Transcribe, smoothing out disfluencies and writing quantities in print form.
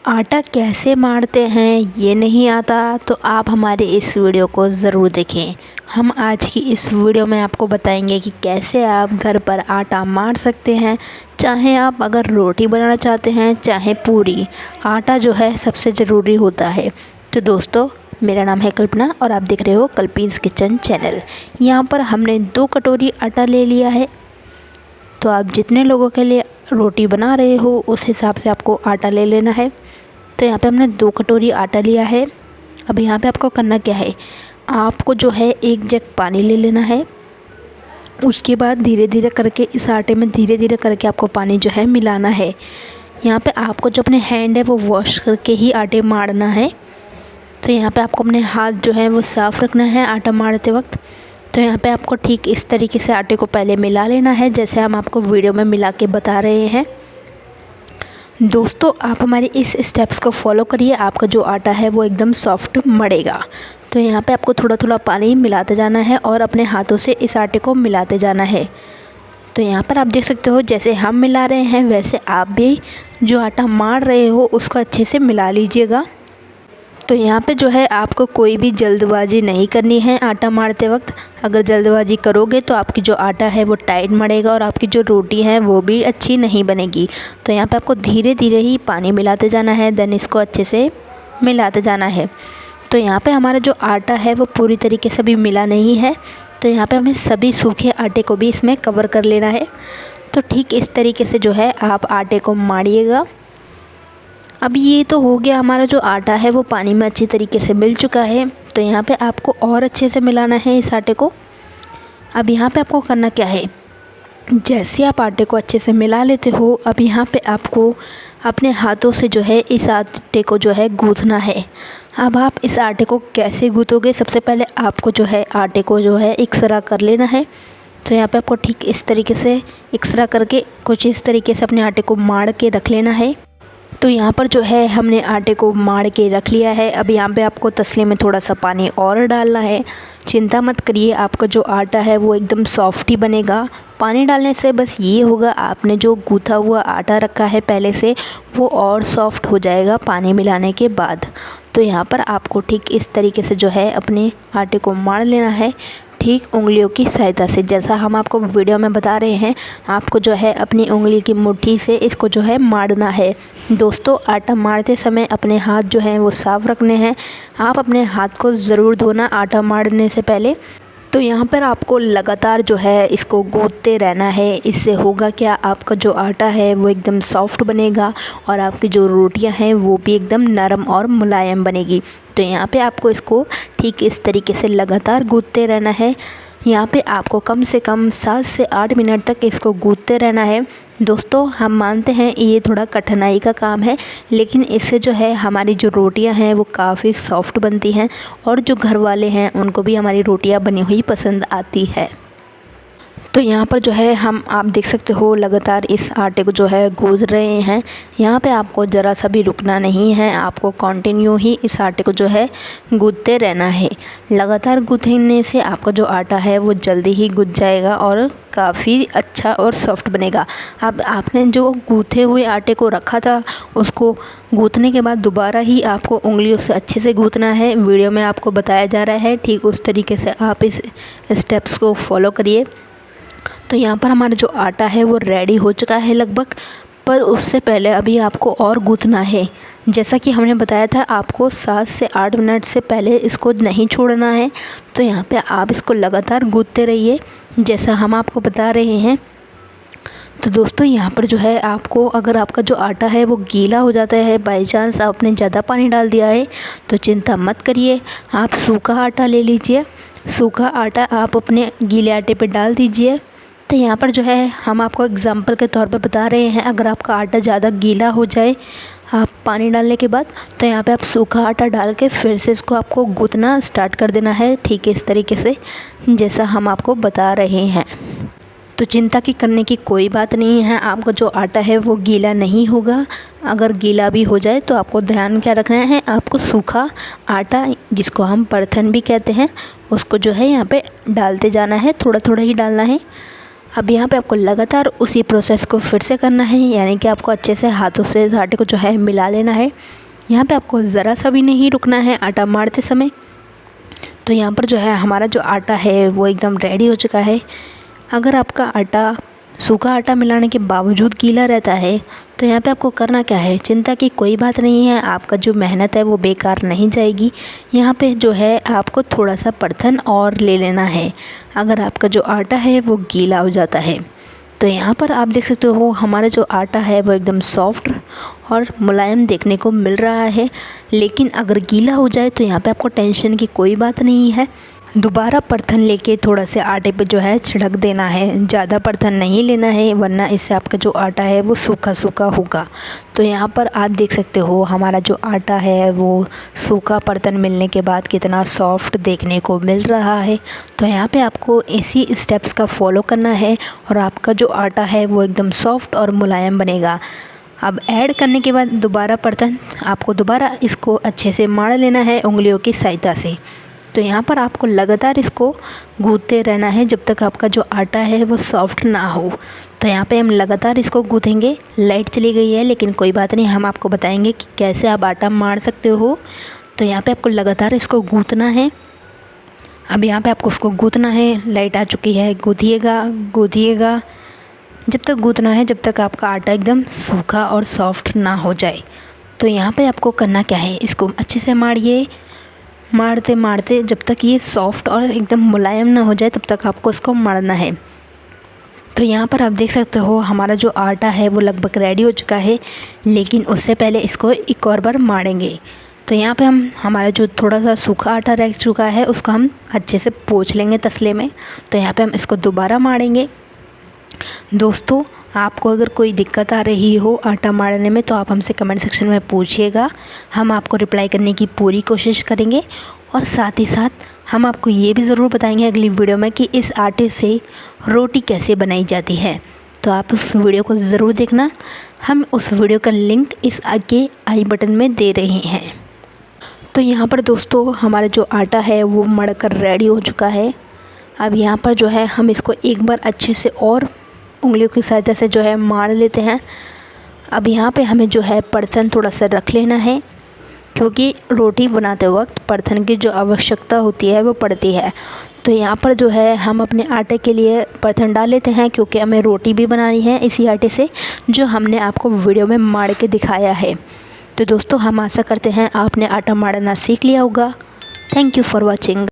आटा कैसे मारते हैं ये नहीं आता तो आप हमारे इस वीडियो को ज़रूर देखें। हम आज की इस वीडियो में आपको बताएंगे कि कैसे आप घर पर आटा मार सकते हैं। चाहे आप अगर रोटी बनाना चाहते हैं चाहे पूरी, आटा जो है सबसे ज़रूरी होता है। तो दोस्तों, मेरा नाम है कल्पना और आप देख रहे हो कल्पीज़ किचन चैनल। यहाँ पर हमने 2 कटोरी आटा ले लिया है। तो आप जितने लोगों के लिए रोटी बना रहे हो उस हिसाब से आपको आटा ले लेना है। तो यहाँ पे हमने 2 कटोरी आटा लिया है। अब यहाँ पे आपको करना क्या है, आपको जो है 1 जग पानी ले लेना है। उसके बाद धीरे धीरे करके इस आटे में धीरे धीरे करके आपको पानी जो है मिलाना है। यहाँ पे आपको जो अपने हैंड है वो वॉश करके ही आटे मारना है। तो यहाँ पे आपको अपने हाथ जो है वो साफ़ रखना है आटा मारते वक्त। तो यहाँ पे आपको ठीक इस तरीके से आटे को पहले मिला लेना है जैसे हम आपको वीडियो में मिला के बता रहे हैं। दोस्तों, आप हमारे इस स्टेप्स को फॉलो करिए, आपका जो आटा है वो एकदम सॉफ्ट मड़ेगा। तो यहाँ पे आपको थोड़ा थोड़ा पानी मिलाते जाना है और अपने हाथों से इस आटे को मिलाते जाना है। तो यहाँ पर आप देख सकते हो जैसे हम मिला रहे हैं वैसे आप भी जो आटा मार रहे हो उसको अच्छे से मिला लीजिएगा। तो यहाँ पे जो है आपको कोई भी जल्दबाजी नहीं करनी है आटा मारते वक्त। अगर जल्दबाजी करोगे तो आपकी जो आटा है वो टाइट मड़ेगा और आपकी जो रोटी है वो भी अच्छी नहीं बनेगी। तो यहाँ पे आपको धीरे धीरे ही पानी मिलाते जाना है, देन इसको अच्छे से मिलाते जाना है। तो यहाँ पे हमारा जो आटा है वो पूरी तरीके से भी मिला नहीं है। तो यहाँ पे हमें सभी सूखे आटे को भी इसमें कवर कर लेना है। तो ठीक इस तरीके से जो है आप आटे को मारिएगा। अब ये तो हो गया, हमारा जो आटा है वो पानी में अच्छी तरीके से मिल चुका है। तो यहाँ पे आपको और अच्छे से मिलाना है इस आटे को। अब यहाँ पे आपको करना क्या है, जैसे आप आटे को अच्छे से मिला लेते हो, अब यहाँ पे आपको अपने हाथों से जो है इस आटे को जो है गूँथना है। अब आप इस आटे को कैसे गूँथोगे, सबसे पहले आपको जो है आटे को जो है इकसरा कर लेना है। तो यहाँ पे आपको ठीक इस तरीके से इकसरा करके कुछ इस तरीके से अपने आटे को माड़ के रख लेना है। तो यहाँ पर जो है हमने आटे को माड़ के रख लिया है। अब यहाँ पे आपको तसले में थोड़ा सा पानी और डालना है। चिंता मत करिए, आपका जो आटा है वो एकदम सॉफ्ट ही बनेगा। पानी डालने से बस ये होगा, आपने जो गूँथा हुआ आटा रखा है पहले से वो और सॉफ्ट हो जाएगा पानी मिलाने के बाद। तो यहाँ पर आपको ठीक इस तरीके से जो है अपने आटे को माड़ लेना है, ठीक उंगलियों की सहायता से। जैसा हम आपको वीडियो में बता रहे हैं, आपको जो है अपनी उंगली की मुट्ठी से इसको जो है मारना है। दोस्तों, आटा मारते समय अपने हाथ जो हैं वो साफ़ रखने हैं। आप अपने हाथ को ज़रूर धोना आटा मारने से पहले। तो यहाँ पर आपको लगातार जो है इसको गूँथते रहना है। इससे होगा क्या, आपका जो आटा है वो एकदम सॉफ्ट बनेगा और आपकी जो रोटियाँ हैं वो भी एकदम नरम और मुलायम बनेगी। तो यहाँ पे आपको इसको ठीक इस तरीके से लगातार गूँथते रहना है। यहाँ पे आपको कम से कम 7 से 8 मिनट तक इसको गूँथते रहना है। दोस्तों, हम मानते हैं ये थोड़ा कठिनाई का काम है, लेकिन इससे जो है हमारी जो रोटियां हैं वो काफ़ी सॉफ्ट बनती हैं और जो घर वाले हैं उनको भी हमारी रोटियां बनी हुई पसंद आती है। तो यहाँ पर जो है आप देख सकते हो लगातार इस आटे को जो है गूँथ रहे हैं। यहाँ पे आपको ज़रा सा भी रुकना नहीं है, आपको कंटिन्यू ही इस आटे को जो है गूँथते रहना है। लगातार गूँथने से आपका जो आटा है वो जल्दी ही गूँथ जाएगा और काफ़ी अच्छा और सॉफ्ट बनेगा। अब आपने जो गूँथे हुए आटे को रखा था उसको गूँथने के बाद दोबारा ही आपको उंगलियों से अच्छे से गूँथना है। वीडियो में आपको बताया जा रहा है, ठीक उस तरीके से आप इस स्टेप्स को फॉलो करिए। तो यहाँ पर हमारा जो आटा है वो रेडी हो चुका है लगभग, पर उससे पहले अभी आपको और गूँथना है। जैसा कि हमने बताया था, आपको 7 से 8 मिनट से पहले इसको नहीं छोड़ना है। तो यहाँ पे आप इसको लगातार गूँथते रहिए जैसा हम आपको बता रहे हैं। तो दोस्तों, यहाँ पर जो है आपको, अगर आपका जो आटा है वो गीला हो जाता है, बाई चांस आपने ज़्यादा पानी डाल दिया है, तो चिंता मत करिए, आप सूखा आटा ले लीजिए। सूखा आटा आप अपने गीले आटे पे डाल दीजिए। तो यहाँ पर जो है हम आपको एग्ज़ाम्पल के तौर पे बता रहे हैं, अगर आपका आटा ज़्यादा गीला हो जाए आप पानी डालने के बाद, तो यहाँ पे आप सूखा आटा डाल के फिर से इसको आपको गूँथना स्टार्ट कर देना है, ठीक इस तरीके से जैसा हम आपको बता रहे हैं। तो चिंता की करने की कोई बात नहीं है, आपका जो आटा है वो गीला नहीं होगा। अगर गीला भी हो जाए तो आपको ध्यान क्या रखना है, आपको सूखा आटा जिसको हम परथन भी कहते हैं उसको जो है यहाँ पे डालते जाना है, थोड़ा थोड़ा ही डालना है। अब यहाँ पे आपको लगातार उसी प्रोसेस को फिर से करना है, यानी कि आपको अच्छे से हाथों से इस आटे को जो है मिला लेना है। यहाँ पे आपको ज़रा सा भी नहीं रुकना है आटा मारते समय। तो यहाँ पर जो है हमारा जो आटा है वो एकदम रेडी हो चुका है। अगर आपका आटा सूखा आटा मिलाने के बावजूद गीला रहता है तो यहाँ पे आपको करना क्या है, चिंता की कोई बात नहीं है, आपका जो मेहनत है वो बेकार नहीं जाएगी। यहाँ पे जो है आपको थोड़ा सा परथन और ले लेना है अगर आपका जो आटा है वो गीला हो जाता है। तो यहाँ पर आप देख सकते हो हमारा जो आटा है वो एकदम सॉफ्ट और मुलायम देखने को मिल रहा है। लेकिन अगर गीला हो जाए तो यहाँ पे आपको टेंशन की कोई बात नहीं है, दोबारा परथन लेके थोड़ा से आटे पे जो है छिड़क देना है, ज़्यादा परथन नहीं लेना है वरना इससे आपका जो आटा है वो सूखा सूखा होगा। तो यहाँ पर आप देख सकते हो हमारा जो आटा है वो सूखा परथन मिलने के बाद कितना सॉफ्ट देखने को मिल रहा है। तो यहाँ पे आपको इसी स्टेप्स का फॉलो करना है और आपका जो आटा है वो एकदम सॉफ्ट और मुलायम बनेगा। अब ऐड करने के बाद दोबारा परथन आपको दोबारा इसको अच्छे से मार लेना है उंगलियों की सहायता से। तो यहाँ पर आपको लगातार इसको गूँथते रहना है जब तक आपका जो आटा है वो सॉफ्ट ना हो। तो यहाँ पे हम लगातार इसको गूँथेंगे। लाइट चली गई है लेकिन कोई बात नहीं, हम आपको बताएंगे कि कैसे आप आटा मार सकते हो। तो यहाँ पे आपको लगातार इसको गूँथना है। अब यहाँ पे आपको उसको गूँथना है, लाइट आ चुकी है, गूँथिएगा गूँथिएगा जब तक गूँथना है जब तक आपका आटा एकदम सूखा और सॉफ्ट ना हो जाए। तो यहाँ पे आपको करना क्या है, इसको अच्छे से मारिए, मारते मारते जब तक ये सॉफ्ट और एकदम मुलायम ना हो जाए तब तक आपको इसको मारना है। तो यहाँ पर आप देख सकते हो हमारा जो आटा है वो लगभग रेडी हो चुका है, लेकिन उससे पहले इसको एक और बार मारेंगे। तो यहाँ पे हम हमारा जो थोड़ा सा सूखा आटा रह चुका है उसको हम अच्छे से पोंछ लेंगे तसले में। तो यहाँ पे हम इसको दोबारा मारेंगे। दोस्तों, आपको अगर कोई दिक्कत आ रही हो आटा मारने में तो आप हमसे कमेंट सेक्शन में पूछिएगा, हम आपको रिप्लाई करने की पूरी कोशिश करेंगे। और साथ ही साथ हम आपको ये भी ज़रूर बताएंगे अगली वीडियो में कि इस आटे से रोटी कैसे बनाई जाती है। तो आप उस वीडियो को ज़रूर देखना, हम उस वीडियो का लिंक इस आगे आई बटन में दे रहे हैं। तो यहाँ पर दोस्तों हमारा जो आटा है वो मढ़ कर रेडी हो चुका है। अब यहाँ पर जो है हम इसको एक बार अच्छे से और उंगलियों की सहायता से जो है मार लेते हैं। अब यहाँ पे हमें जो है परथन थोड़ा सा रख लेना है, क्योंकि रोटी बनाते वक्त परथन की जो आवश्यकता होती है वो पड़ती है। तो यहाँ पर जो है हम अपने आटे के लिए परथन डाल लेते हैं, क्योंकि हमें रोटी भी बनानी है इसी आटे से जो हमने आपको वीडियो में मार के दिखाया है। तो दोस्तों, हम आशा करते हैं आपने आटा मारना सीख लिया होगा। Thank you for watching.